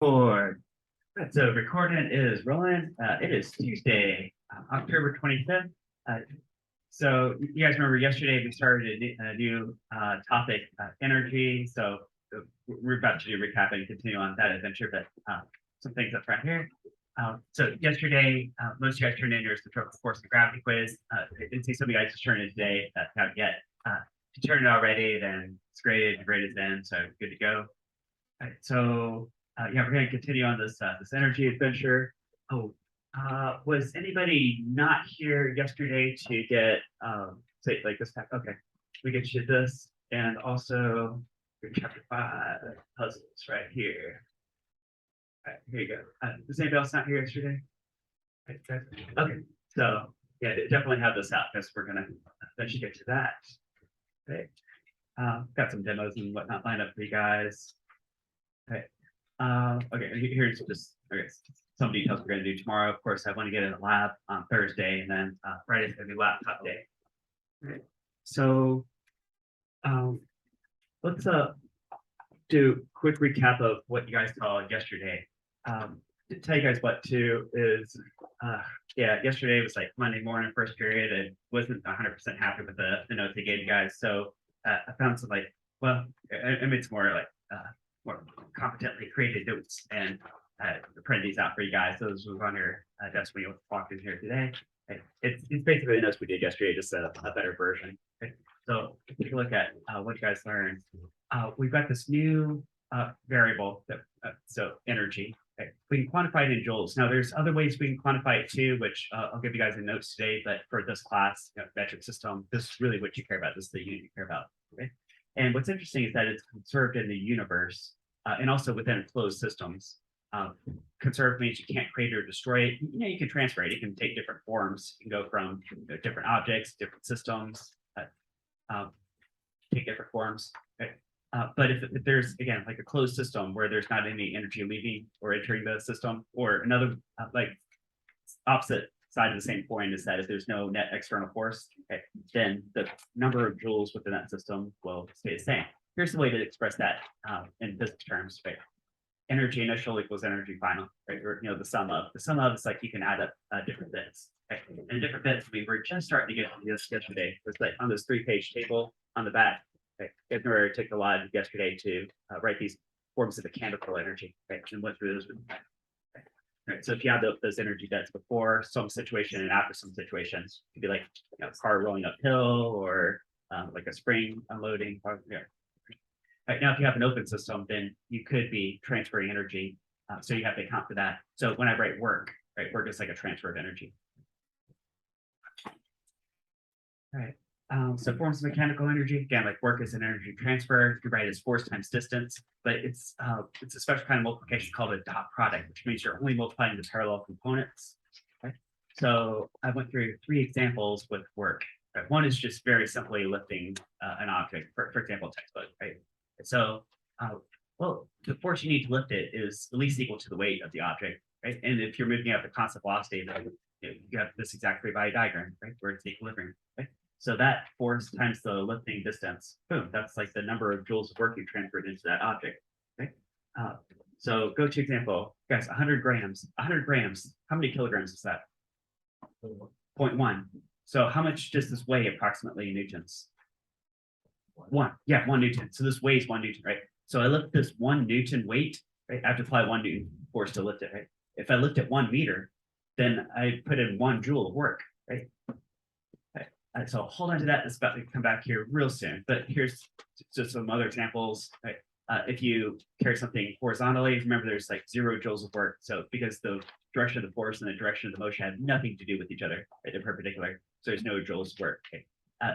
Four. So recording is rolling. It is Tuesday, October 25th. So you guys remember yesterday we started a new topic, energy. So we're about to do a recap and continue on that adventure, but some things up front here. So yesterday, most of you guys turned in your centrifugal force and gravity quiz. I didn't see some of you guys just turned in today that haven't yet. If you turned it already, then it's graded, your grade is in, so good to go. All right, so yeah, we're going to continue on this energy adventure. Oh, was anybody not here yesterday to get say like this type? Okay, we get you this, and also your chapter 5 puzzles right here. All right, here you go. Was anybody else not here yesterday? Okay, so yeah, definitely have this out because we're gonna eventually get to that. Okay, got some demos and whatnot lined up for you guys. Okay. Okay, here's just some details we're going to do tomorrow. Of course, I want to get in the lab on Thursday, and then Friday's going to be laptop day. Okay. So let's do a quick recap of what you guys saw yesterday. To tell you guys what to is, yeah, yesterday was like Monday morning, first period. I wasn't 100% happy with the notes they gave you guys. So I found some like, well, I made some more like more competently created notes and print these out for you guys. So this was on your desk when you walked in here today. It's basically the notes we did yesterday, just a better version. Okay. So take a look at what you guys learned. We've got this new variable, that, so energy. Okay. We can quantify it in joules. Now, there's other ways we can quantify it too, which I'll give you guys in notes today. But for this class, metric system, this is really what you care about. This is the unit you care about. Okay. And what's interesting is that it's conserved in the universe and also within closed systems. Conserved means you can't create or destroy it. You can transfer it. It can take different forms. You can go from different objects, different systems, take different forms. Okay. But if there's, again, like a closed system where there's not any energy leaving or entering the system, or another like opposite side of the same coin is that if there's no net external force, okay, then the number of joules within that system will stay the same. Here's the way to express that in physics terms, right? Energy initial equals energy final, right? Or the sum of. The sum of is like you can add up different bits. Okay? And different bits, we were just starting to get to this yesterday. It's like on this 3-page table on the back. Okay? Edmure took a lot yesterday to write these forms of mechanical energy, right? And went through those with Right. So if you have those energy debts before some situation and after some situations, it could be like a car rolling uphill or like a spring unloading. Yeah. Right now, if you have an open system, then you could be transferring energy. So you have to account for that. So when I write work, right, work is like a transfer of energy. All right. So forms of mechanical energy, again, like work is an energy transfer. You write as force times distance, but it's a special kind of multiplication called a dot product, which means you're only multiplying the parallel components. Okay? So I went through 3 examples with work. Right? One is just very simply lifting an object, for example, textbook. Right? So, well, the force you need to lift it is at least equal to the weight of the object. Right? And if you're moving at the constant velocity, you have this exact free body diagram, right, where it's equilibrium. Right? So that force times the lifting distance, boom, that's like the number of joules of work you transferred into that object. Okay. So go to example, guys, 100 grams. 100 grams, how many kilograms is that? 0.1. So how much does this weigh approximately in newtons? 1. Yeah, 1 Newton. So this weighs 1 Newton, right? So I lift this 1 Newton weight, right? I have to apply 1 Newton force to lift it, right? If I lift it 1 meter, then I put in 1 joule of work, right? So hold on to that. It's about to come back here real soon. But here's just some other examples. Right? If you carry something horizontally, remember there's like 0 joules of work. So because the direction of the force and the direction of the motion have nothing to do with each other, right? They're perpendicular. So there's no joules of work. Okay.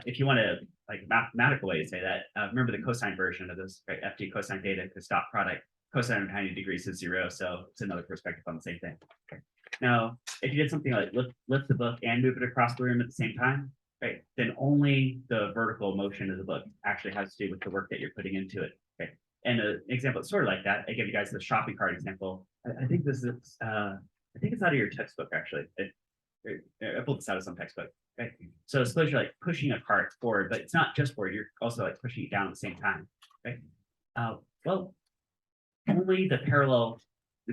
If you want to like mathematical way to say that, remember the cosine version of this, right? FT cosine theta, the dot product. Cosine of 90 degrees is 0. So it's another perspective on the same thing. Okay. Now, if you did something like lift the book and move it across the room at the same time, right, then only the vertical motion of the book actually has to do with the work that you're putting into it. Okay. And an example sort of like that, I give you guys the shopping cart example. I think this is, I think it's out of your textbook actually. I pulled this out of some textbook. Okay. So suppose you're like pushing a cart forward, but it's not just forward, you're also like pushing it down at the same time. Okay. Well, only the parallel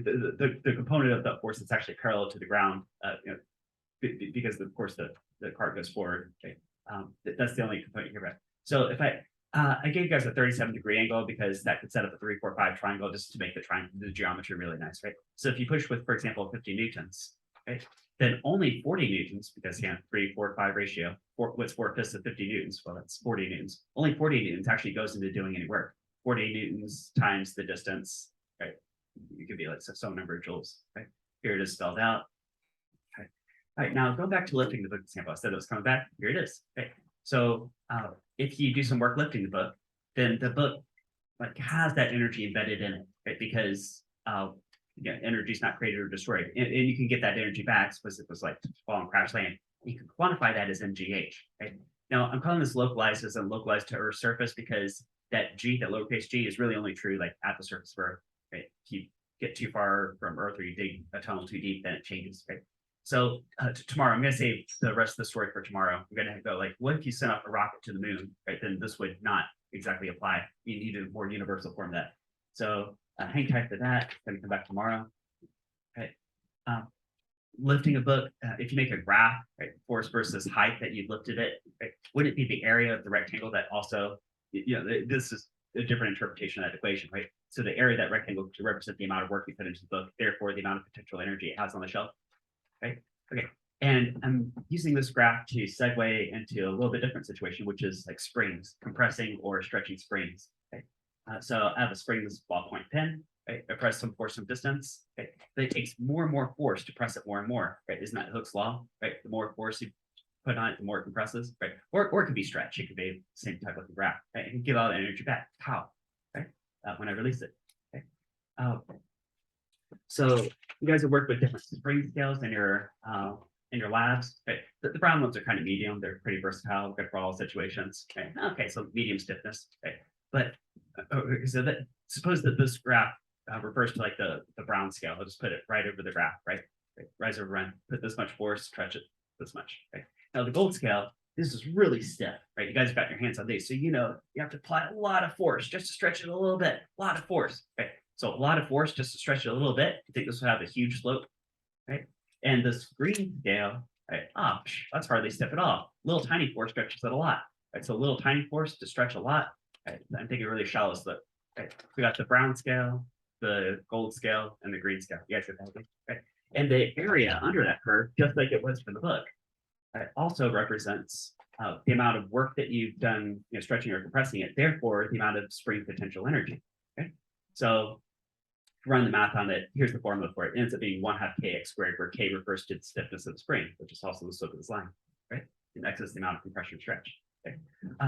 the component of that force that's actually parallel to the ground, because of course the cart goes forward. Okay, that's the only component here. But so if I gave you guys a 37-degree angle because that could set up a 3, 4, 5 triangle just to make the geometry really nice, right? So if you push with, for example, 50 newtons, right, then only 40 newtons, because 3, 4, 5 ratio, what's 4/5 of 50 newtons? Well, that's 40 newtons. Only 40 newtons actually goes into doing any work. 40 newtons times the distance, right? You could be like some number of joules, right? Here it is spelled out. Okay. All right, now go back to lifting the book example. I said it was coming back. Here it is. Okay. So if you do some work lifting the book, then the book like has that energy embedded in it, right? Because energy is not created or destroyed, and you can get that energy back because it was like fall and crash land. You can quantify that as mgh, right? Now I'm calling this localized as localized to Earth's surface because that lowercase g, is really only true like at the surface of Earth, right? If you get too far from Earth or you dig a tunnel too deep, then it changes, right? So tomorrow, I'm going to save the rest of the story for tomorrow. I'm going to go like, what if you sent up a rocket to the moon, right? Then this would not exactly apply. You need a more universal form of that. So hang tight for that. It's going to come back tomorrow. Okay. Lifting a book, if you make a graph, right, force versus height that you lifted it, right, would it be the area of the rectangle that also, this is a different interpretation of that equation, right? So the area of that rectangle to represent the amount of work you put into the book, therefore the amount of potential energy it has on the shelf. Right. Okay. And I'm using this graph to segue into a little bit different situation, which is like springs, compressing or stretching springs. Okay. So I have a spring, this ballpoint pen. Right? I press some force, some distance. Okay. But it takes more and more force to press it more and more. Right? Isn't that Hooke's law? Right? The more force you put on it, the more it compresses. Right? Or it could be stretch. It could be the same type of graph. Right? It can give all the energy back. How? Right? When I release it. Okay. So you guys have worked with different spring scales in your labs. Okay. The brown ones are kind of medium. They're pretty versatile, good for all situations. Okay, okay, so medium stiffness. Okay. But so that suppose that this graph refers to like the brown scale. I'll just put it right over the graph, right? Rise over run, put this much force, stretch it this much. Right. Now the gold scale, this is really stiff, right? You guys got your hands on these. So you have to apply a lot of force just to stretch it a little bit, a lot of force. Okay. So a lot of force just to stretch it a little bit. You think this will have a huge slope, right? And this green scale, right? That's hardly stiff at all. Little tiny force stretches it a lot, right? So a little tiny force to stretch a lot. Right? I'm thinking really shallow slope. Right? We got the brown scale, the gold scale, and the green scale. You guys are happy, right? And the area under that curve, just like it was for the book, right, also represents the amount of work that you've done, stretching or compressing it. Therefore, the amount of spring potential energy. Okay, so run the math on it. Here's the formula for it. It ends up being 1/2 kx squared, where k refers to the stiffness of the spring, which is also the slope of this line, right? And x is the amount of compression stretch. Okay.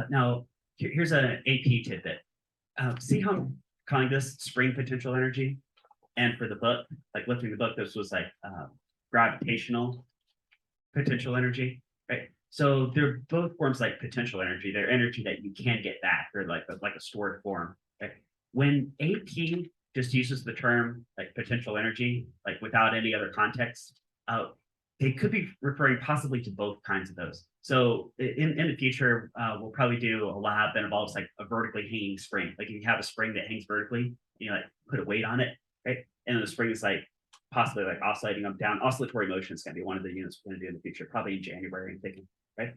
Now, here's an AP tidbit. See how I'm calling this spring potential energy? And for the book, like lifting the book, this was like gravitational potential energy, right? So they're both forms like potential energy. They're energy that you can get back, or like a stored form. Right? When AP just uses the term like potential energy, like without any other context, they could be referring possibly to both kinds of those. So in the future, we'll probably do a lab that involves like a vertically hanging spring. Like if you have a spring that hangs vertically, like put a weight on it, right? And the spring is like possibly like oscillating up down. Oscillatory motion is going to be one of the units we're going to do in the future, probably in January, I'm thinking, right?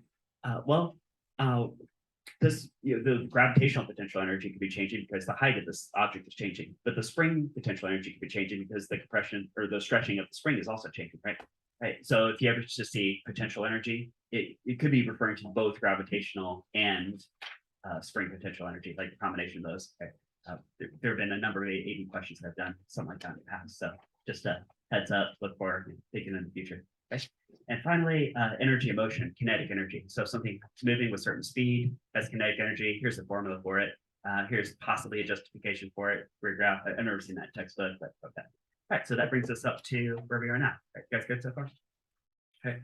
This, the gravitational potential energy could be changing because the height of this object is changing, but the spring potential energy could be changing because the compression or the stretching of the spring is also changing, right? Right. So if you ever just see potential energy, it could be referring to both gravitational and spring potential energy, like the combination of those. Okay. There have been a number of AD questions that I've done something like that in the past. So just a heads up, look for thinking in the future. Okay. And finally, energy and motion, kinetic energy. So something moving with certain speed, that's kinetic energy. Here's the formula for it. Here's possibly a justification for it. For graph. I've never seen that textbook, but okay. All right, so that brings us up to where we are now. Right, you guys good so far? Okay,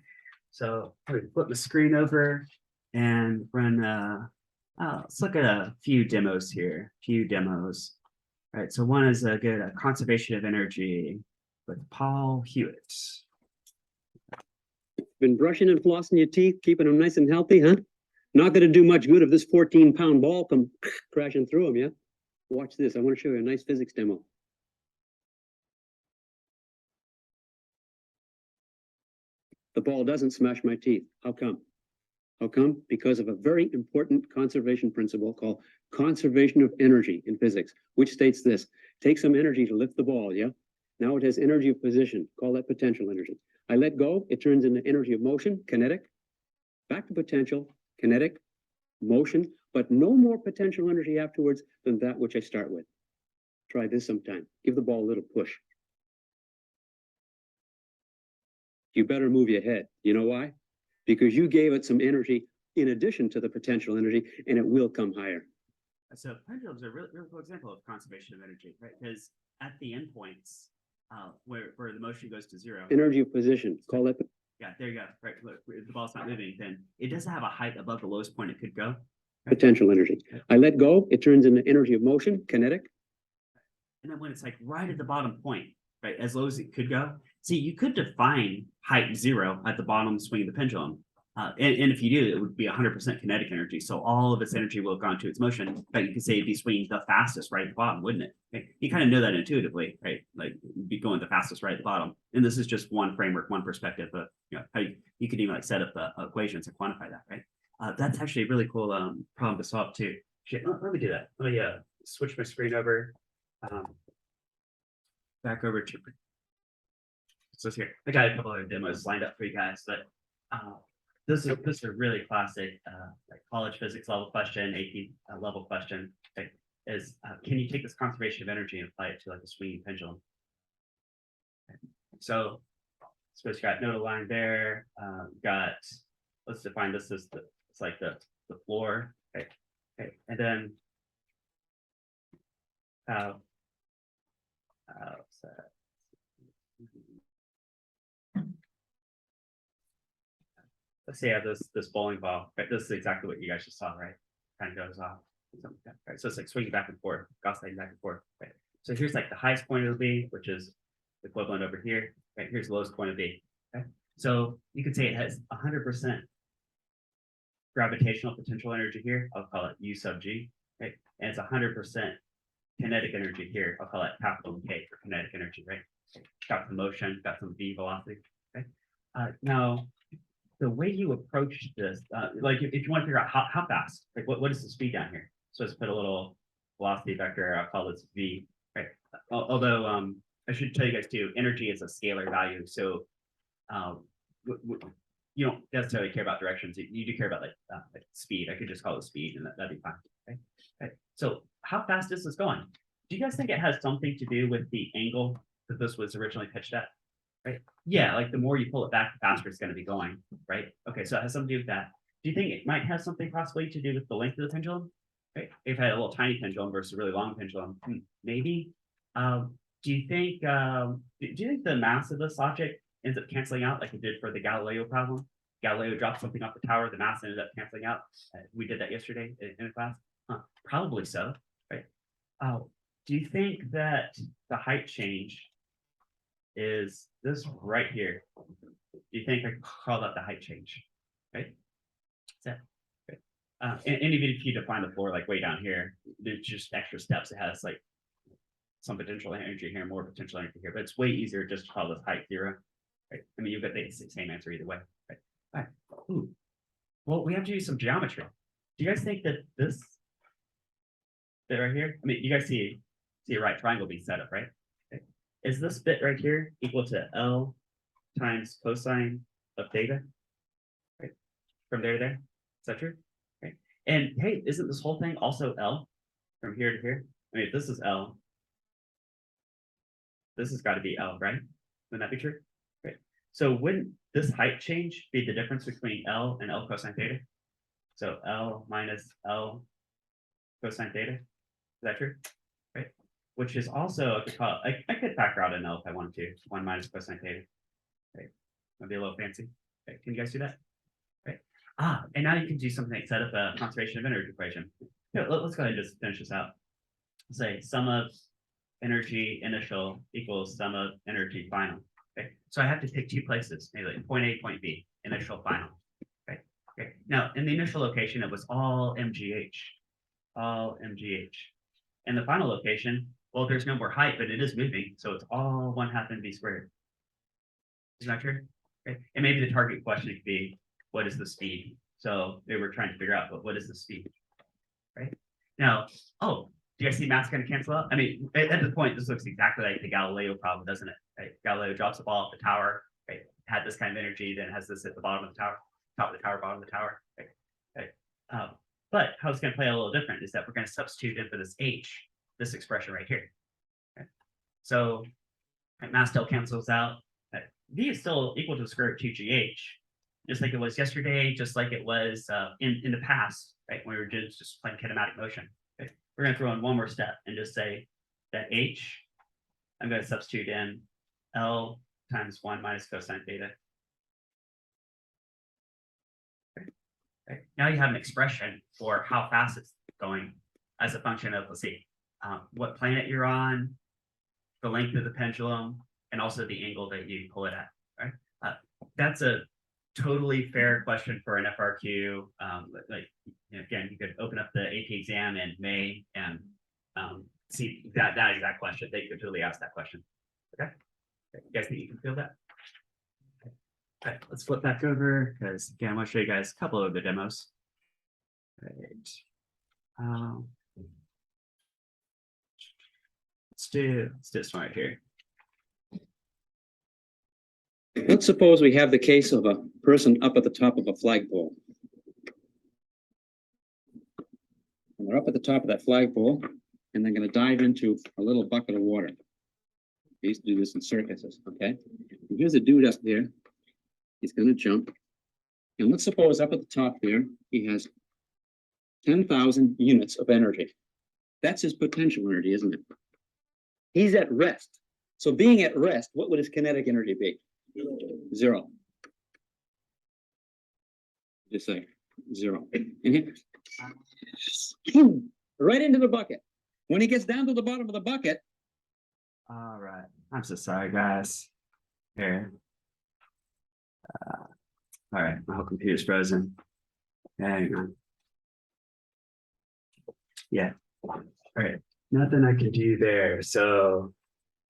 so flip the screen over and run. Let's look at a few demos here. All right, so one is a good conservation of energy with Paul Hewitt. Been brushing and flossing your teeth, keeping them nice and healthy, huh? Not going to do much good if this 14-pound ball come crashing through them, yeah? Watch this. I want to show you a nice physics demo. The ball doesn't smash my teeth. How come? How come? Because of a very important conservation principle called conservation of energy in physics, which states this: take some energy to lift the ball, yeah? Now it has energy of position, call that potential energy. I let go, it turns into energy of motion, kinetic, back to potential, kinetic, motion, but no more potential energy afterwards than that which I start with. Try this sometime. Give the ball a little push. You better move your head. You know why? Because you gave it some energy in addition to the potential energy, and it will come higher. So pendulums are a really, really cool example of conservation of energy, right? Because at the endpoints, where the motion goes to zero, Energy of position, call that. yeah, there you go. Right, look, if the ball's not moving, then it doesn't have a height above the lowest point it could go. Potential energy. I let go, it turns into energy of motion, kinetic. And then when it's like right at the bottom point, right, as low as it could go. See, you could define height zero at the bottom swing of the pendulum. And if you do, it would be 100% kinetic energy. So all of its energy will have gone to its motion, but you could say it'd be swinging the fastest right at the bottom, wouldn't it? Okay? You kind of know that intuitively, right? Like it'd be going the fastest right at the bottom. And this is just one framework, one perspective of, you know, how you could even like set up the equations and quantify that, right? That's actually a really cool problem to solve too. Let me do that. Let me switch my screen over. Back over to so here. I got a couple of demos lined up for you guys, but this is a really classic like college physics level question, AP level question. Okay, is can you take this conservation of energy and apply it to like a swinging pendulum? Okay. So suppose you got nodal line there. Got let's define this as it's like the floor. Okay, okay, and then so, let's say I have this bowling ball, right? This is exactly what you guys just saw, right? Kind of goes off. Something like that, right? So it's like swinging back and forth, oscillating back and forth, right? So here's like the highest point of B, which is equivalent over here, right? Here's the lowest point of B, okay? So you could say it has 100% gravitational potential energy here. I'll call it U sub G, right? And it's 100% kinetic energy here. I'll call it capital K for kinetic energy, right? Got some motion, got some V velocity, okay? Now, the way you approach this, like if you want to figure out how fast, like what is the speed down here? So let's put a little velocity vector, I'll call this V, right? Although I should tell you guys too, energy is a scalar value. So you don't necessarily care about directions. You do care about like speed. I could just call it speed and that'd be fine. Okay? Okay. So how fast is this going? Do you guys think it has something to do with the angle that this was originally pitched at? Right? Yeah, like the more you pull it back, the faster it's going to be going, right? Okay, so it has something to do with that. Do you think it might have something possibly to do with the length of the pendulum? Right? If I had a little tiny pendulum versus a really long pendulum, maybe. Do you think the mass of this object ends up canceling out like it did for the Galileo problem? Galileo dropped something off the tower, the mass ended up canceling out. We did that yesterday in a class. Probably so, right? Do you think that the height change is this right here? Do you think I call that the height change? Right? So, okay. And even if you define the floor like way down here, there's just extra steps. It has like some potential energy here, more potential energy here, but it's way easier just to call this height zero. Right? I mean, you've got the same answer either way. Right? All right. Ooh. Well, we have to use some geometry. Do you guys think that this bit right here? I mean, you guys see a right triangle being set up, right? Okay. Is this bit right here equal to L times cosine of theta? Right? From there to there? Is that true? Right. And hey, isn't this whole thing also L from here to here? I mean, if this is L, this has got to be L, right? Wouldn't that be true? Right. So wouldn't this height change be the difference between L and L cosine theta? So L minus L cosine theta. Is that true? Right. Which is also, I could factor out an L if I wanted to. 1 minus cosine theta. Right. That'd be a little fancy. Okay. Can you guys do that? Right. And now you can do something like set up a conservation of energy equation. Let's go ahead and just finish this out. Say sum of energy initial equals sum of energy final. Okay. So I have to pick two places, maybe like point A, point B, initial, final. Okay. Okay. Now in the initial location, it was all MGH. All MGH. And the final location, well, there's no more height, but it is moving. So it's all 1/2 mv squared. Is that true? right? And maybe the target question could be, what is the speed? So they were trying to figure out, but what is the speed? Right? Now, oh, do you guys see math's going to cancel out? I mean, at the point, this looks exactly like the Galileo problem, doesn't it? Right? Galileo drops the ball off the tower, right? Had this kind of energy, then has this at the bottom of the tower, top of the tower, bottom of the tower, right? Right. But how it's going to play a little different is that we're going to substitute in for this h, this expression right here. Okay? So right, mass still cancels out. V is still equal to the square root 2gh, just like it was yesterday, just like it was in the past, right? When we were just playing kinematic motion. Okay? We're going to throw in one more step and just say that h, I'm going to substitute in L times 1 minus cosine theta. Right. Now you have an expression for how fast it's going as a function of, let's see, what planet you're on, the length of the pendulum, and also the angle that you pull it at, right? That's a totally fair question for an FRQ. Like, again, you could open up the AP exam in May and see that exact question. They could totally ask that question. Okay, you guys think you can feel that? Okay, let's flip back over because again, I want to show you guys a couple of the demos. Right. Let's do this one right here. Let's suppose we have the case of a person up at the top of a flagpole. And they're up at the top of that flagpole, and they're going to dive into a little bucket of water. They used to do this in circuses, okay? And here's a dude up there. He's going to jump. And let's suppose up at the top there, he has 10,000 units of energy. That's his potential energy, isn't it? He's at rest. So being at rest, what would his kinetic energy be? 0. Just say 0. And here, right into the bucket. When he gets down to the bottom of the bucket. All right. I'm so sorry, guys. Here. All right. My whole computer's frozen. Hang on. Yeah. All right. Nothing I can do there. So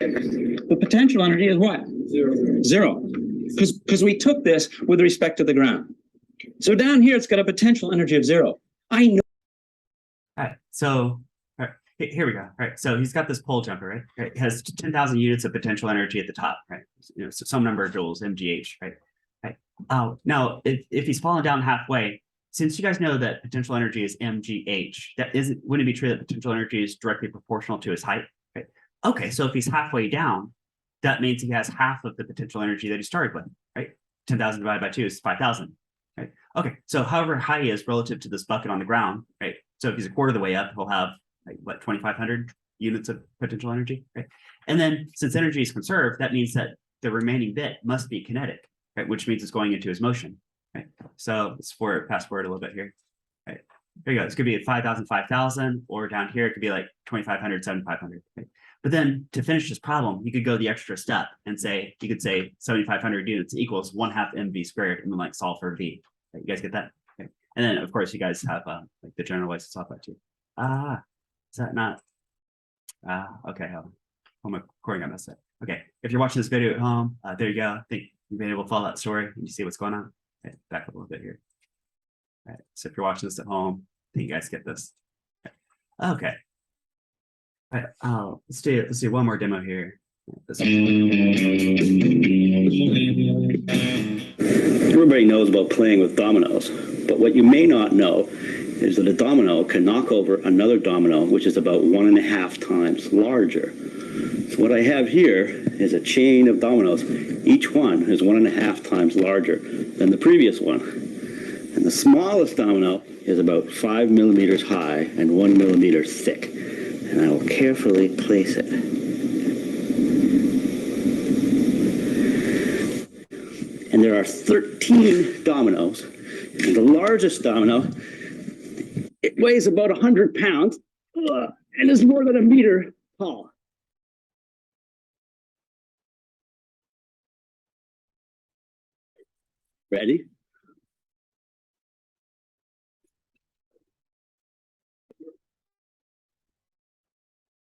The potential energy is what? 0. Because we took this with respect to the ground. So down here, it's got a potential energy of 0. I know. all right. So all right. Here we go. All right. So he's got this pole jumper, right? Right. It has 10,000 units of potential energy at the top, right? So some number of joules, MGH, right? Right. Now, if he's fallen down halfway, since you guys know that potential energy is MGH, wouldn't it be true that potential energy is directly proportional to his height? Right? Okay, so if he's halfway down, that means he has half of the potential energy that he started with, right? 10,000 divided by 2 is 5,000, right? Okay, so however high he is relative to this bucket on the ground, right? So if he's a quarter of the way up, he'll have like what, 2,500 units of potential energy, right? And then since energy is conserved, that means that the remaining bit must be kinetic, right? Which means it's going into his motion. Right. So let's fast forward a little bit here. Right. There you go. This could be 5,000, 5,000, or down here, it could be like 2,500, 7,500. Right? But then to finish this problem, you could go the extra step and say, you could say 7,500 units equals 1/2 mv squared, and then like solve for v. Right? You guys get that? Okay. And then of course you guys have like the generalized software too. Is that not? Okay. Hold my recording got messed up. Okay. If you're watching this video at home, there you go. I think you've been able to follow that story and you see what's going on. Okay, back up a little bit here. All right, so if you're watching this at home, I think you guys get this. Okay. All right, let's do one more demo here. Everybody knows about playing with dominoes, but what you may not know is that a domino can knock over another domino, which is about 1.5 times larger. So what I have here is a chain of dominoes. Each one is 1.5 times larger than the previous one. And the smallest domino is about 5 millimeters high and 1 millimeter thick. And I will carefully place it. And there are 13 dominoes. And the largest domino, it weighs about 100 pounds and is more than 1 meter tall. Ready?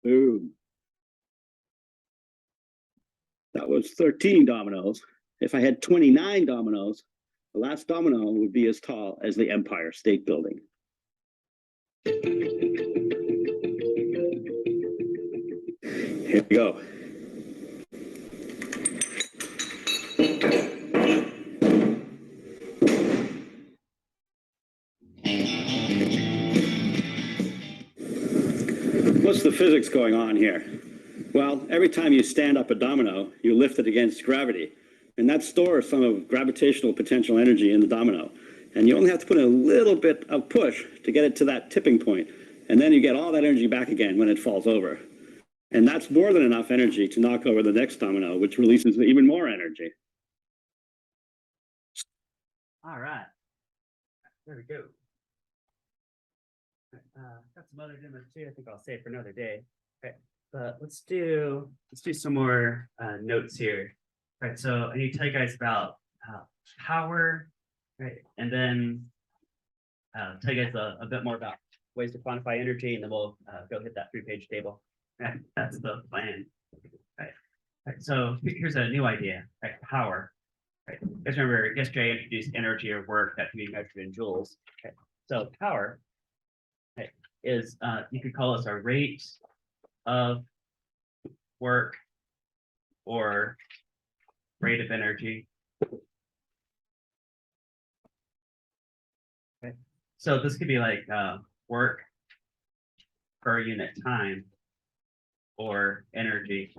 Boom. That was 13 dominoes. If I had 29 dominoes, the last domino would be as tall as the Empire State Building. Here we go. What's the physics going on here? Well, every time you stand up a domino, you lift it against gravity, and that stores some of gravitational potential energy in the domino. And you only have to put a little bit of push to get it to that tipping point, and then you get all that energy back again when it falls over. And that's more than enough energy to knock over the next domino, which releases even more energy. All right. There we go. Got some other demos too. I think I'll save for another day. Okay, but let's do some more notes here. Right. So I need to tell you guys about power, right, and then tell you guys a bit more about ways to quantify energy, and then we'll go hit that 3-page table. Right. That's the plan. Right. Right. So here's a new idea. Right. Power. Right. You guys remember yesterday I introduced energy or work that can be measured in joules. Okay. So power is you could call this a rate of work or rate of energy. Okay. So this could be like work per unit time or energy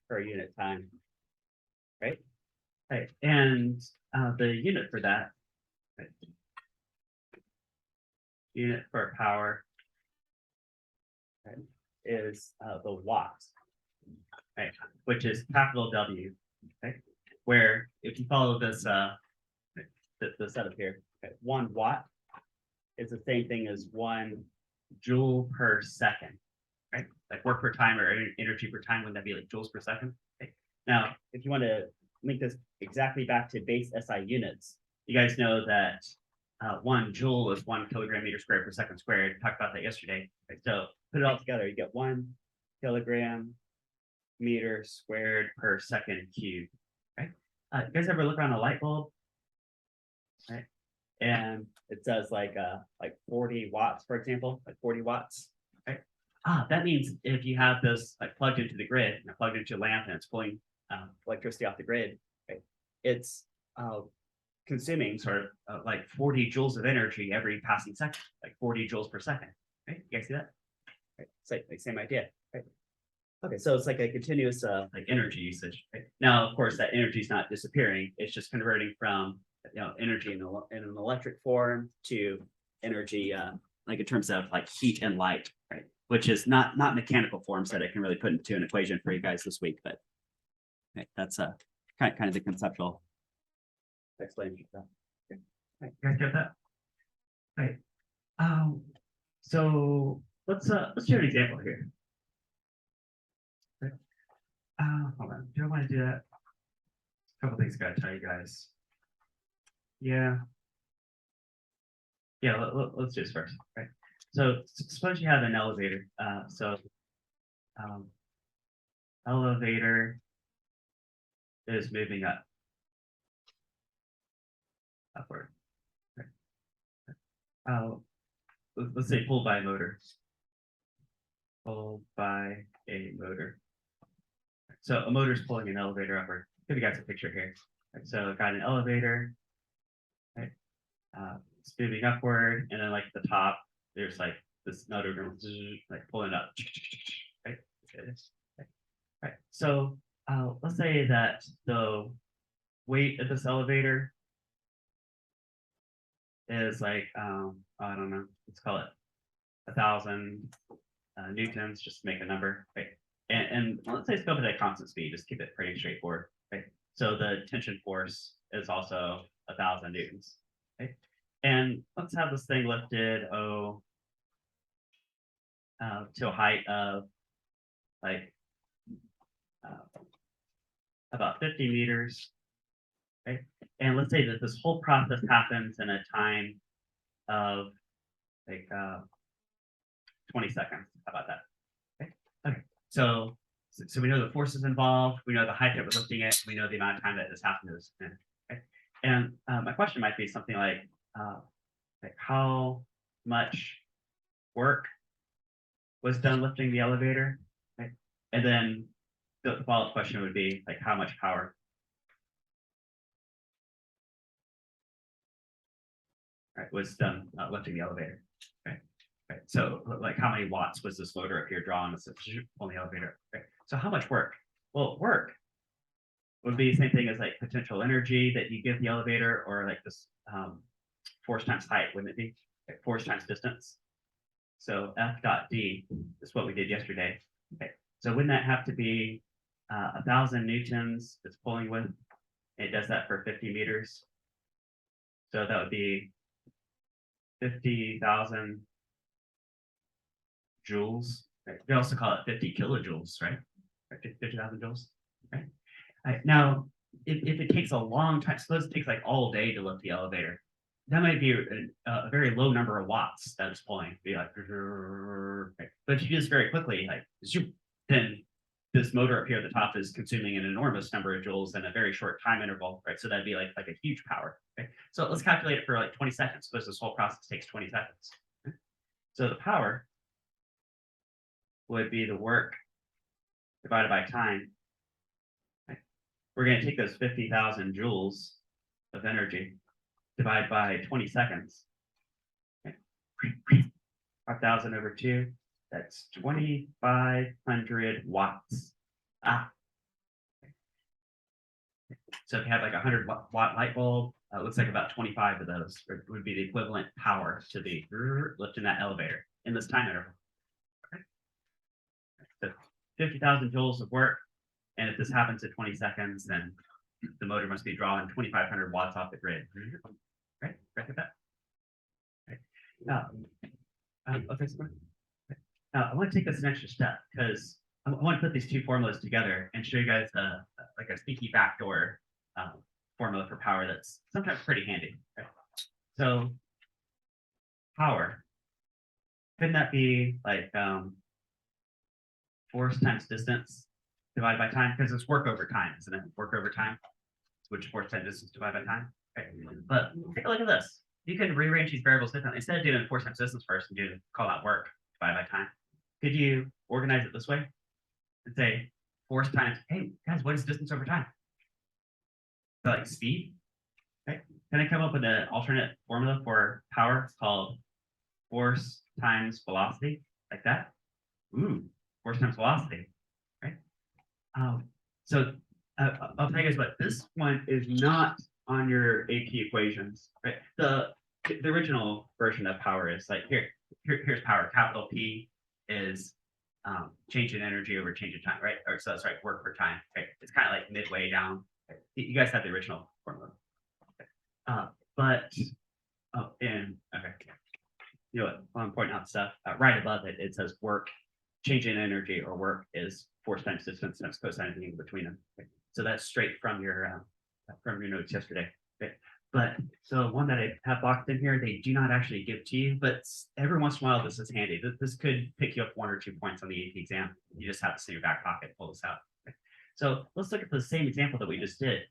per unit time, right? Right. And the unit for that, right, unit for power, right, is the watts, right, which is capital W, okay, where if you follow this the setup here, okay, 1 watt is the same thing as 1 joule per second, right? Like work per time or energy per time, wouldn't that be like joules per second? Okay. Now, if you want to link this exactly back to base SI units, you guys know that 1 joule is 1 kilogram meter squared per second squared. Talked about that yesterday. Right? So put it all together, you get 1 kilogram meter squared per second cubed. Right? You guys ever look around a light bulb? Right? And it says like 40 watts, for example, like 40 watts. Right? That means if you have this like plugged into the grid, and plugged into a lamp, and it's pulling electricity off the grid, right? It's consuming sort of like 40 joules of energy every passing second, like 40 joules per second, right? You guys see that? Right. It's like same idea, right? Okay, so it's like a continuous like energy usage, right? Now, of course, that energy is not disappearing. It's just converting from energy in an electric form to energy like in terms of like heat and light, right? Which is not mechanical forms that I can really put into an equation for you guys this week, but right, that's kind of the conceptual explanation of that. Okay. Right, you guys get that? Right. So let's do an example here. Okay. Hold on. Do I want to do that? A couple things I gotta tell you guys. Yeah. Yeah, let's do this first. Right. So suppose you have an elevator. Elevator is moving upward. Right. Let's say pulled by a motor. Pulled by a motor. So a motor is pulling an elevator upward. Give you guys a picture here. Right. So I've got an elevator. Right. It's moving upward, and then like at the top, there's like this motor like pulling up. Right. Okay. Right. So let's say that the weight of this elevator is like I don't know, let's call it 1,000 newtons, just to make a number, right? And let's say it's going at a constant speed, just keep it pretty straightforward, right? So the tension force is also 1,000 newtons, right? And let's have this thing lifted to a height of like about 50 meters, right? And let's say that this whole process happens in a time of like 20 seconds. How about that? Okay. Okay. So So we know the forces involved, we know the height that we're lifting it, we know the amount of time that this happened is. Okay? And my question might be something like how much work was done lifting the elevator, right? And then the follow-up question would be like how much power. Right, was done lifting the elevator. Okay. Right. So like how many watts was this motor up here drawing as on the elevator? Okay. So how much work? Well, work would be the same thing as like potential energy that you give the elevator, or like this force times height, wouldn't it be? Like force times distance. So F dot D is what we did yesterday. Okay. So wouldn't that have to be 1,000 newtons it's pulling with? It does that for 50 meters. So that would be 50,000 joules. Right? We also call it 50 kilojoules, right? 50,000 joules. Right. Now, if it takes a long time, suppose it takes like all day to lift the elevator, that might be a very low number of watts that it's pulling. Be like, right? But if you do this very quickly, like, then this motor up here at the top is consuming an enormous number of joules in a very short time interval, right? So that'd be like a huge power. Okay? So let's calculate it for like 20 seconds. Suppose this whole process takes 20 seconds. Okay? So the power would be the work divided by time. Okay? We're going to take those 50,000 joules of energy, divide by 20 seconds. Okay? 5,000 over 2. That's 2,500 watts. So if you had like a 100-watt light bulb, it looks like about 25 of those would be the equivalent power to the lifting that elevator in this time interval. Okay. So 50,000 joules of work, and if this happens at 20 seconds, then the motor must be drawing 2,500 watts off the grid. Right? Right at that. Okay. Okay. I want to take this an extra step because I want to put these two formulas together and show you guys like a sneaky backdoor formula for power that's sometimes pretty handy. Right? So power, couldn't that be like force times distance divided by time? Because it's work over time, isn't it? Work over time, which force times distance divided by time. Okay. But take a look at this. You can rearrange these variables differently. Instead of doing force times distance first and call out work divided by time, could you organize it this way and say force times, hey guys, what is distance over time? So like speed. Okay. Can I come up with an alternate formula for power called force times velocity, like that? Ooh, force times velocity, right? So I'll tell you guys what, this one is not on your AP equations, right? The original version of power is like here's power. Capital P is change in energy over change in time, right? Or so that's right, work per time. Okay, it's kind of like midway down. Okay. You guys have the original formula, okay. You know what? While I'm pointing out stuff, right above it, it says work, change in energy or work is force times distance times cosine of the angle between them. Okay. So that's straight from your notes yesterday. Okay. But so one that I have boxed in here, they do not actually give to you, but every once in a while, this is handy. This could pick you up 1 or 2 points on the AP exam. You just have to see your back pocket, pull this out. Okay. So let's look at the same example that we just did,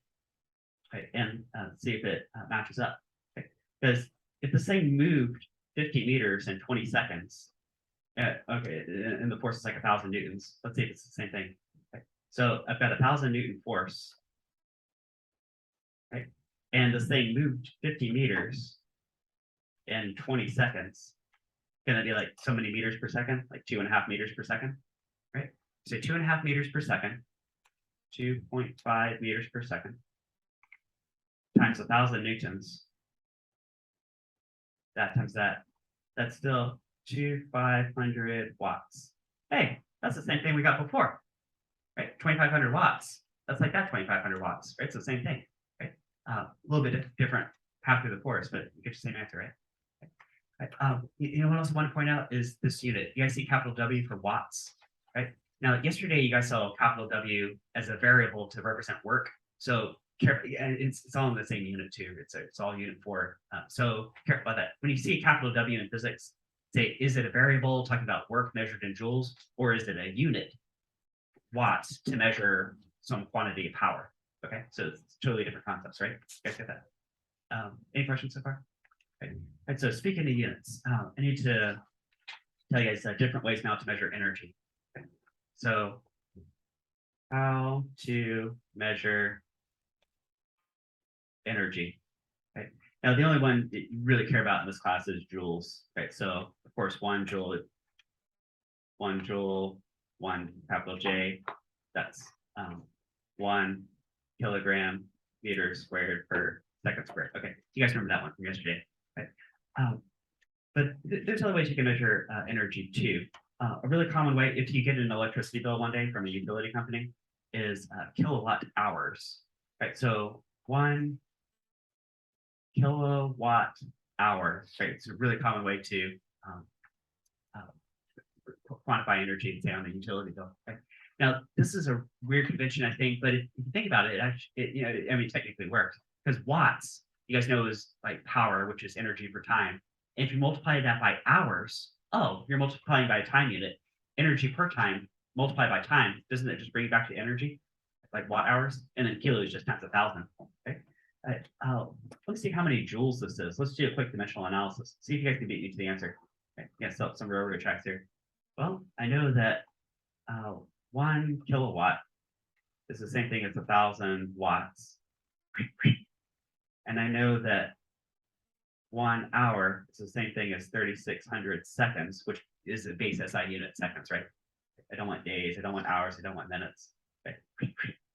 okay, and see if it matches up. Okay. Because if the thing moved 50 meters in 20 seconds, okay, and the force is like 1,000 newtons. Let's see if it's the same thing. Okay. So I've got 1,000 Newton force, right? And this thing moved 50 meters in 20 seconds. Gonna be like so many meters per second, like 2.5 meters per second, right? So 2.5 meters per second, 2.5 meters per second, times 1,000 newtons. That times that, that's still 2,500 watts. Hey, that's the same thing we got before, right? 2,500 watts. That's like that 2,500 watts, right? It's the same thing, right? A little bit different path through the force, but you get the same answer, right? You know what else I want to point out is this unit. You guys see capital W for watts, right? Now, yesterday you guys saw capital W as a variable to represent work. So it's all in the same unit too. It's all unit 4. So careful about that. When you see a capital W in physics, say, is it a variable talking about work measured in joules, or is it a unit watts to measure some quantity of power. Okay, so it's totally different concepts, right? You guys get that? Any questions so far? Okay. And so speaking of units, I need to tell you guys different ways now to measure energy. Okay. So how to measure energy. Okay. Now the only one that you really care about in this class is joules. Okay, so of course 1 joule, 1 capital J, that's 1 kilogram meter squared per second squared. Okay, you guys remember that one from yesterday. Okay. But there's other ways you can measure energy too. A really common way, if you get an electricity bill one day from a utility company, is kilowatt hours. Right, so 1 kilowatt hour. Right, it's a really common way to quantify energy, say on a utility bill. Right? Now, this is a weird convention, I think, but if you think about it, it technically works because watts, you guys know, is like power, which is energy per time. And if you multiply that by hours, oh, you're multiplying by a time unit. Energy per time multiplied by time, doesn't it just bring it back to energy? Like watt hours? And then kilos just times 1,000. Okay. Let's see how many joules this is. Let's do a quick dimensional analysis. See if you guys can beat me to the answer. Okay. Yeah, so some railroad tracks here. Well, I know that 1 kilowatt is the same thing as 1,000 watts. And I know that 1 hour is the same thing as 3,600 seconds, which is a base SI unit, seconds, right? I don't want days, I don't want hours, I don't want minutes. Okay.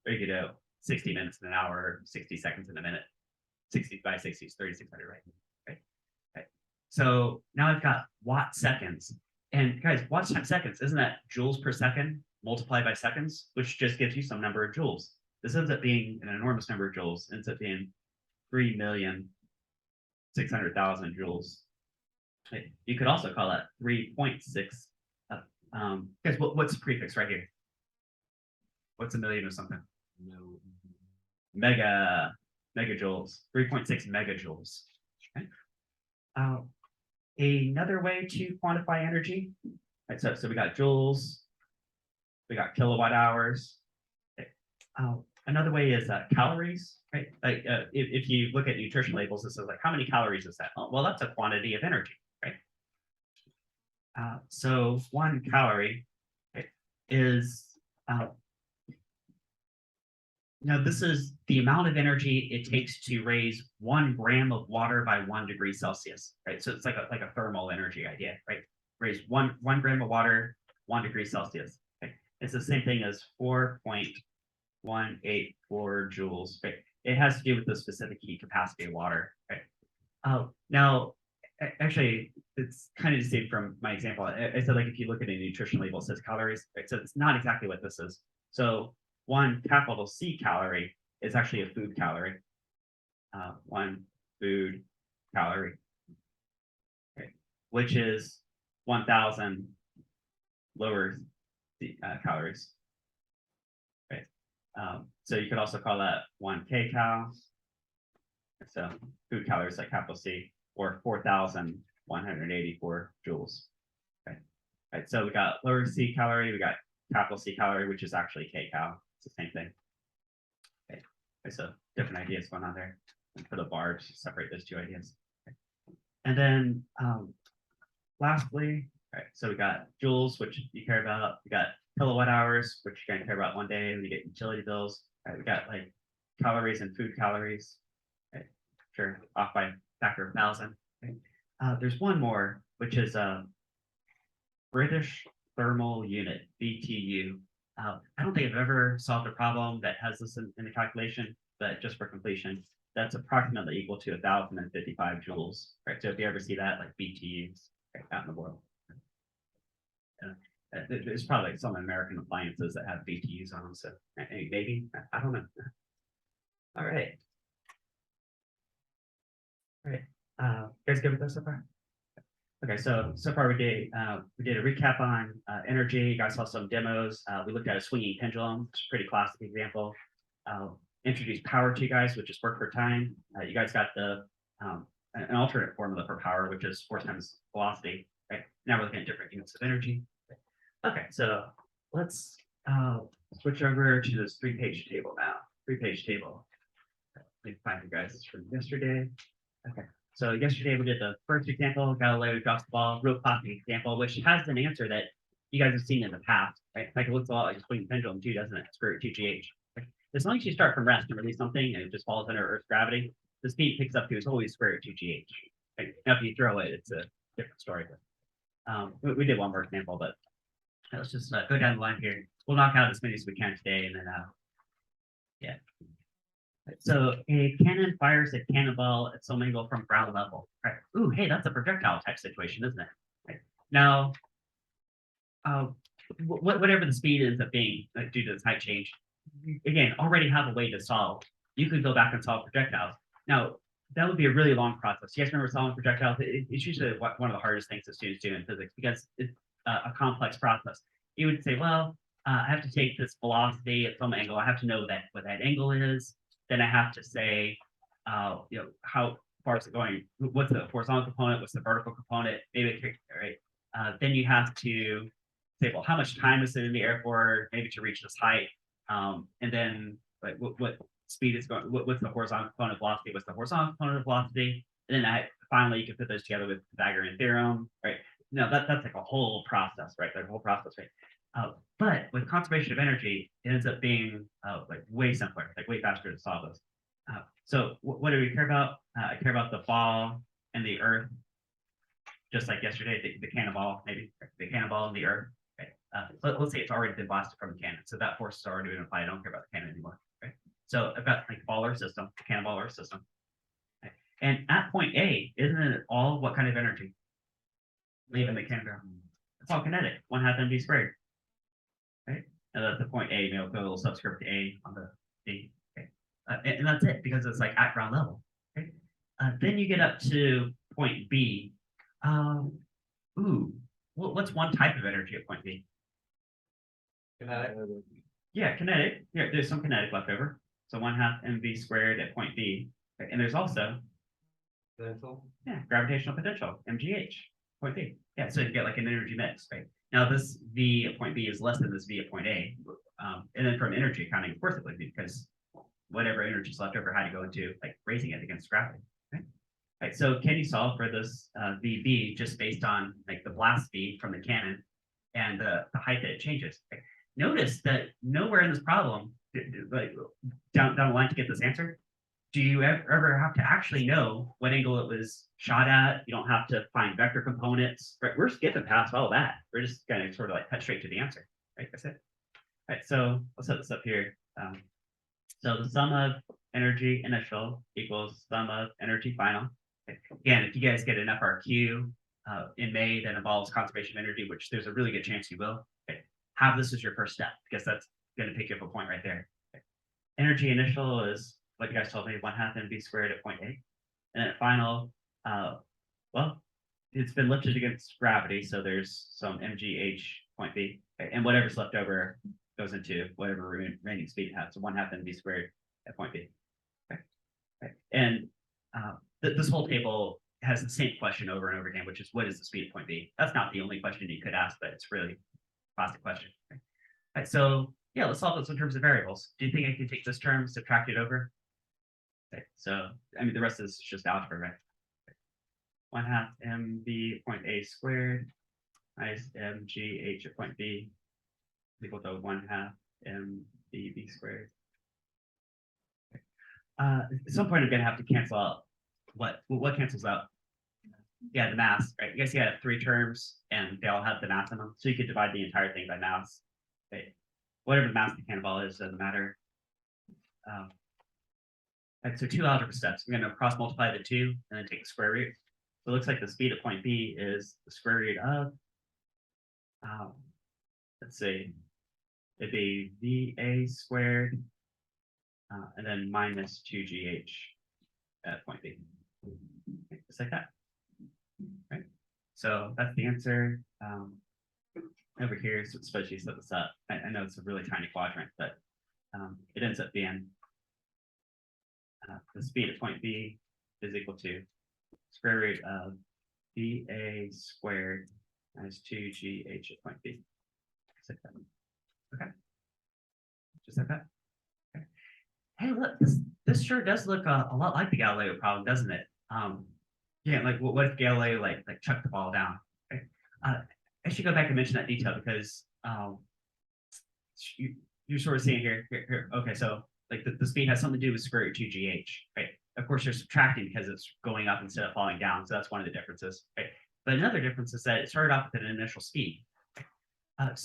There you go, 60 minutes in an hour, 60 seconds in a minute. 60 by 60 is 3,600, right? Okay. So now I've got watt seconds. And guys, watts times seconds, isn't that joules per second multiplied by seconds, which just gives you some number of joules. This ends up being an enormous number of joules. It ends up being 3,600,000 joules. You could also call that 3.6. Guys, what's the prefix right here? What's a million or something? No. Megajoules. 3.6 megajoules. Okay. Another way to quantify energy. Right, so we got joules, we got kilowatt hours. Okay. Another way is calories, right? Like if you look at nutrition labels, it says like, how many calories is that? Oh, well, that's a quantity of energy, right? So 1 calorie, right, is, this is the amount of energy it takes to raise 1 gram of water by 1 degree Celsius, right? So it's like a thermal energy idea, right? Raise one gram of water, 1 degree Celsius. Okay? It's the same thing as 4.184 joules. Right? It has to do with the specific heat capacity of water. Right? Now, actually, it's kind of distinct from my example. I said, like, if you look at a nutrition label, it says calories. Right? So it's not exactly what this is. So 1 capital C calorie is actually a food calorie. 1 food calorie, okay, which is 1,000 lower calories. Okay. So you could also call that 1 kcal. So food calories like capital C, or 4,184 joules. Okay. Right. So we got lower C calorie, we got capital C calorie, which is actually kcal. It's the same thing. Okay. So different ideas going on there. And put a bar to separate those two ideas. Okay. And then lastly, right, so we got joules, which you care about. We got kilowatt hours, which you're going to care about one day when you get utility bills. Right, we got like calories and food calories. Okay. Sure, off by a factor of 1,000. Okay. There's one more, which is British thermal unit, BTU. I don't think I've ever solved a problem that has this in the calculation, but just for completion, that's approximately equal to 1,055 joules. Right. So if you ever see that, like BTUs, right, out in the world. There's probably some American appliances that have BTUs on them, so maybe, I don't know. All right. All right. Guys good with this so far? Okay, so far we did a recap on energy. You guys saw some demos. We looked at a swinging pendulum, which is a pretty classic example. Introduced power to you guys, which is work per time. You guys got the an alternate formula for power, which is force times velocity. Right now we're looking at different units of energy. Okay, so let's switch over to this 3-page table now. 3-page table. Let me find you guys from yesterday. Okay. So yesterday we did the first example, Galileo drops the ball, real classic example, which has an answer that you guys have seen in the past, right? Like it looks a lot like a swinging pendulum too, doesn't it? Square root 2gh. Like, as long as you start from rest and release something and it just falls under Earth's gravity, the speed it picks up to is always square root 2gh. Right? Now if you throw it, it's a different story. We did one more example, but let's just go down the line here. We'll knock out as many as we can today, and then yeah. So a cannon fires a cannonball at some angle from ground level. Right. Ooh, hey, that's a projectile type situation, isn't it? Right. Now, whatever the speed ends up being due to the height change, you, again, already have a way to solve. You could go back and solve projectiles. Now, that would be a really long process. You guys remember solving projectiles? It's usually one of the hardest things that students do in physics because it's a complex process. You would say, well, I have to take this velocity at some angle. I have to know that what that angle is. Then I have to say, how far is it going? What's the horizontal component? What's the vertical component? Maybe, right? Then you have to say, well, how much time is it in the air for maybe to reach this height? And then like what speed is going, what's the horizontal component of velocity? What's the horizontal component of velocity? And then finally you can put those together with Pythagorean theorem, right? No, that's like a whole process, right? Like a whole process, right? But with conservation of energy, it ends up being like way simpler, like way faster to solve this. So what do we care about? I care about the ball and the earth, just like yesterday, the cannonball, maybe the cannonball and the earth. Okay. Let's say it's already been blasted from the cannon, so that force has already been applied. I don't care about the cannon anymore. Right? So I've got like the ball or system, the cannonball or system. Okay. And at point A, isn't it all what kind of energy? Leaving the cannon. It's all kinetic, 1/2 mv squared. Right? And that's the point A, put a little subscript A on the D. Okay. And that's it because it's like at ground level. Okay. Then you get up to point B. What's one type of energy at point B? Kinetic. Yeah, kinetic. Yeah, there's some kinetic left over. So 1/2 mv squared at point B. Okay. And there's also gravitational potential, mgh, point B. Yeah, so you get like an energy mix, right? Now this V at point B is less than this V at point A. And then from energy accounting, of course it would be because whatever energy is left over had to go into like raising it against gravity. Right? Right, so can you solve for this VB just based on like the blast speed from the cannon and the height that it changes? Right? Notice that nowhere in this problem, like down the line to get this answer, do you ever have to actually know what angle it was shot at? You don't have to find vector components. Right? We're skipping past all that. We're just going to sort of like cut straight to the answer. Right? That's it. All right. So let's set this up here. So the sum of energy initial equals sum of energy final. Okay. Again, if you guys get an FRQ in May that involves conservation of energy, which there's a really good chance you will, okay, have this as your first step because that's going to pick you up a point right there. Okay. Energy initial is, like you guys told me, 1/2 mv squared at point A. And at final, well, it's been lifted against gravity, so there's some mgh point B. Okay, and whatever's left over goes into whatever remaining speed it has. So 1/2 mv squared at point B. Okay. Okay. And this whole table has the same question over and over again, which is what is the speed at point B? That's not the only question you could ask, but it's really a classic question. Okay. All right, so yeah, let's solve this in terms of variables. Do you think I can take this term, subtract it over? Okay, so I mean the rest is just algebra, right? 1/2 mv at point A squared minus mgh at point B is equal to 1/2 mv squared. Okay. At some point I'm gonna have to cancel out what cancels out? Yeah, the mass, right? You guys have 3 terms and they all have the mass in them. So you could divide the entire thing by mass. Okay. Whatever the mass of the cannonball is, doesn't matter. Right, so 2 algebra steps. I'm going to cross multiply the 2 and then take the square root. So it looks like the speed at point B is the square root of, let's see, it'd be VA squared and then minus 2GH at point B. Okay, just like that. Right. So that's the answer. Over here, so spreadsheet set this up. I know it's a really tiny quadrant, but it ends up being the speed at point B is equal to square root of VA squared minus 2GH at point B. Okay. just like that. Okay. Hey, look, this sure does look a lot like the Galileo problem, doesn't it? Yeah, like what if Galileo like chucked the ball down? Okay. I should go back and mention that detail because you're sort of seeing here. Okay, so like the speed has something to do with square root 2gh, right? Of course, you're subtracting because it's going up instead of falling down. So that's one of the differences, right? But another difference is that it started off with an initial speed. Let's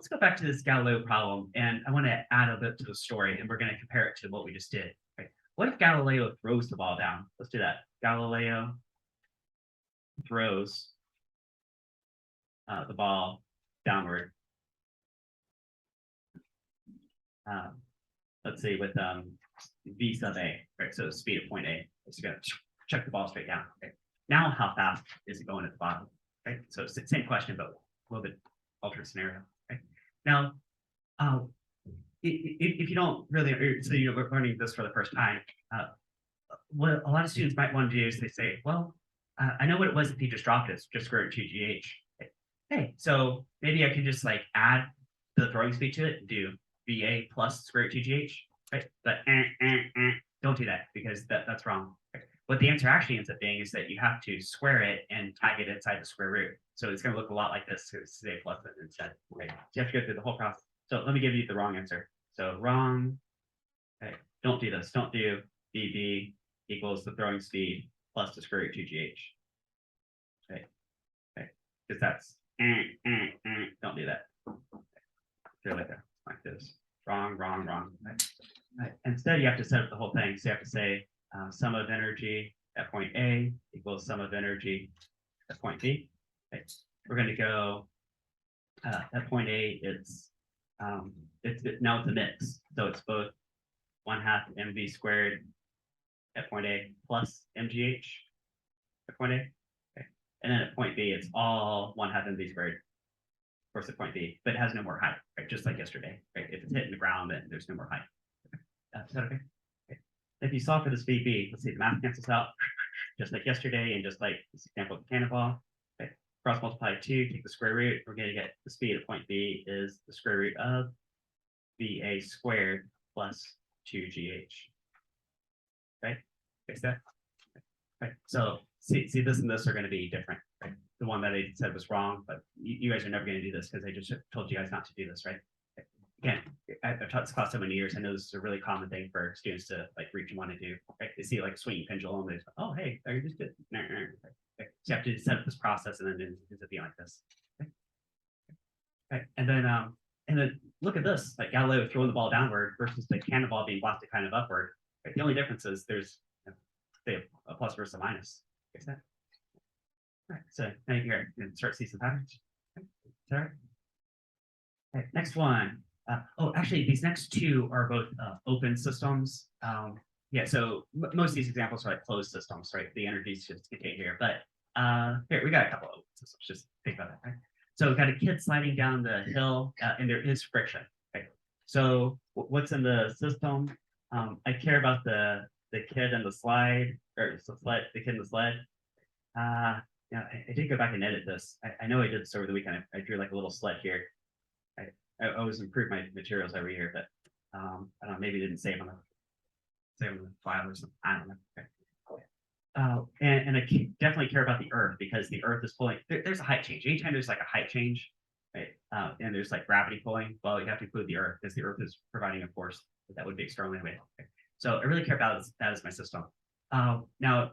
go back to this Galileo problem, and I want to add a bit to the story, and we're going to compare it to what we just did. Right? What if Galileo throws the ball down? Let's do that. Galileo throws the ball downward. Let's see, with v sub a, right? So speed of point A. So you got to check the ball straight down. Okay. Now, how fast is it going at the bottom? Right. So same question, but a little bit altered scenario. Okay. Now, if you don't really, so you're learning this for the first time, what a lot of students might want to do is they say, well, I know what it was if you just dropped it, just square root 2gh. Hey, so maybe I can just like add the throwing speed to it and do VA plus square root 2gh, right? But don't do that because that's wrong. Right? What the answer actually ends up being is that you have to square it and tag it inside the square root. So it's going to look a lot like this. So it's a plus it instead. Okay. So you have to go through the whole process. So let me give you the wrong answer. So wrong. Okay. Don't do this. Don't do VB equals the throwing speed plus the square root 2gh. Okay. Okay. Because that's don't do that. Do it like this. Wrong. Right. Right. Instead, you have to set up the whole thing. So you have to say sum of energy at point A equals sum of energy at point B. Okay. We're going to go at point A. It's now it's a mix. So it's both 1/2 mv squared at point A plus mgh at point A. Okay. And then at point B, it's all 1/2 mv squared. Of course, at point B, but it has no more height, right? Just like yesterday, right? If it's hitting the ground, then there's no more height. Is that okay? Okay. If you solve for this VB, let's see, the math cancels out, just like yesterday, and just like this example of the cannonball. Okay. Cross multiply 2, take the square root. We're going to get the speed at point B is the square root of VA squared plus 2gh. Right? Fix that. Right. So see, this and this are going to be different. Right? The one that I said was wrong, but you guys are never going to do this because I just told you guys not to do this, right? Again, I've taught this class so many years. I know this is a really common thing for students to like reach and want to do. Right? They see like a swinging pendulum. They just, oh, hey, I just did. Okay. So you have to set up this process and then it's be like this. Okay. Okay. And then look at this, like Galileo throwing the ball downward versus the cannonball being blasted kind of upward. Right? The only difference is there's say a plus versus a minus. Fix that. All right, so now you can start to see some patterns. Okay. Is that right? Okay, next one. Actually, these next two are both open systems. Yeah, so most of these examples are like closed systems, right? The energy is just contained here. But here, we got a couple of open systems. Just think about that, right? So we've got a kid sliding down the hill, and there is friction. Okay. So what's in the system? I care about the kid and the slide, or the kid and the sled. Yeah, I did go back and edit this. I know I did this over the weekend. I drew like a little sled here. I always improve my materials every year, but I don't know, maybe it didn't save on the file or something. I don't know. Okay. And I definitely care about the earth because the earth is pulling. There's a height change. Anytime there's like a height change, right? And there's like gravity pulling, well, you have to include the earth because the earth is providing a force that would be externally away. Okay. So I really care about that as my system. Now,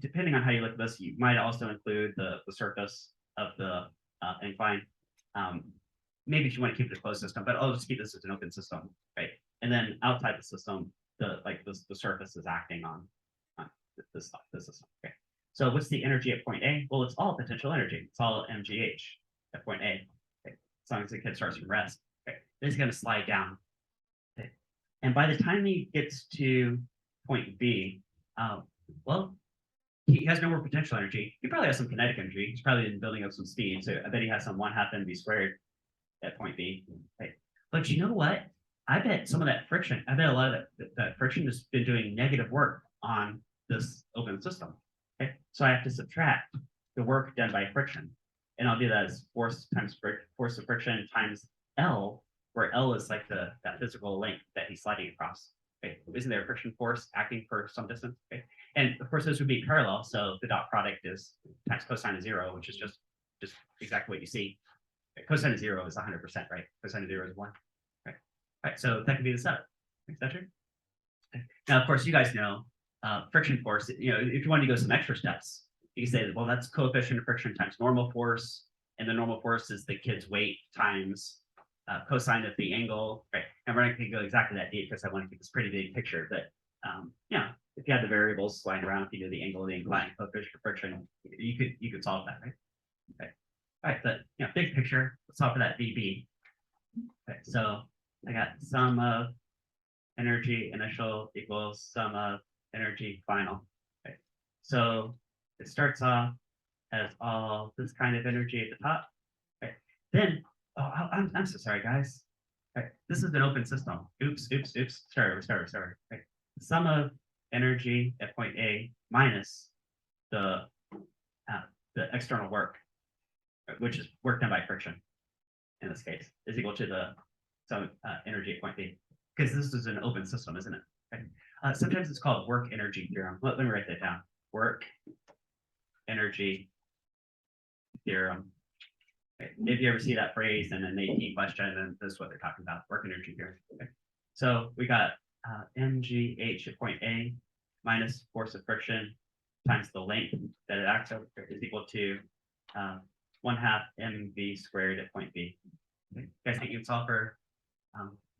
depending on how you look at this, you might also include the surface of the incline. Maybe if you want to keep it a closed system, but I'll just keep this as an open system, right? And then outside the system, the surface is acting on this system. Okay. So what's the energy at point A? Well, it's all potential energy. It's all mgh at point A. Okay. As long as the kid starts from rest, okay. It's going to slide down. Okay. And by the time he gets to point B, well, he has no more potential energy. He probably has some kinetic energy. He's probably been building up some speed. So I bet he has some 1/2 mv squared at point B. Right? But you know what? I bet some of that friction, I bet a lot of that friction has been doing negative work on this open system. Okay. So I have to subtract the work done by friction. And I'll do that as force times force of friction times L, where L is like that physical length that he's sliding across. Okay, isn't there a friction force acting for some distance? Okay, and of course, those would be parallel. So the dot product is times cosine of 0, which is just exactly what you see. Okay, cosine of 0 is 100%, right? Cosine of 0 is 1. Right. All right. So that could be the setup. Is that true? Okay. Now, of course, you guys know friction force. You know, if you want to go some extra steps, you can say that, well, that's coefficient of friction times normal force, and the normal force is the kid's weight times cosine of the angle, right? And we're not going to go exactly that deep because I want to keep this pretty big picture. But yeah, if you had the variables flying around, if you knew the angle of the incline, coefficient of friction, you could solve that, right? Okay. All right, but big picture. Let's solve for that VB. Okay, so I got sum of energy initial equals sum of energy final. Okay, so it starts off as all this kind of energy at the top. Okay, then I'm so sorry, guys. Okay, this is an open system. Oops. Sorry. Okay. The sum of energy at point A minus the external work, which is work done by friction, in this case, is equal to the sum energy at point B. Because this is an open system, isn't it? Okay. Sometimes it's called work energy theorem. Let me write that down. Work energy theorem. Okay. If you ever see that phrase in an AP question, then this is what they're talking about, work energy theorem. Okay. So we got mgh at point A minus force of friction times the length that it acts over is equal to 1/2 mv squared at point B. Okay. You guys think you can solve for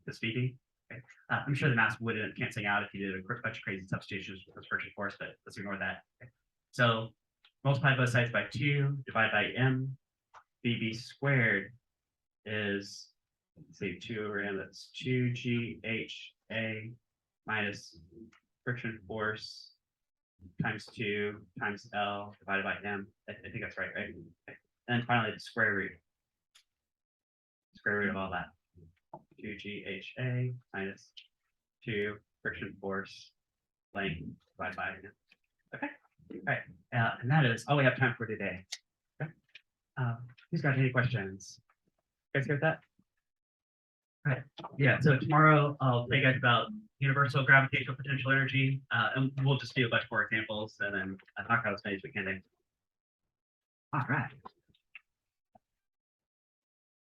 this VB? Okay. I'm sure the math would end up canceling out if you did a bunch of crazy substitutions with this friction force, but let's ignore that. Okay. So multiply both sides by 2, divide by m. VB squared is, let's see, 2 over m, that's 2gha minus friction force times 2 times L divided by m. I think that's right? Okay. And finally, the square root of all that. 2gha minus 2 friction force length divided by m. Okay. All right. And that is all we have time for today. Okay. Who's got any questions? You guys get that? All right. Yeah. So tomorrow I'll tell you guys about universal gravitational potential energy, and we'll just do a bunch more examples and then knock out as many as we can. All right.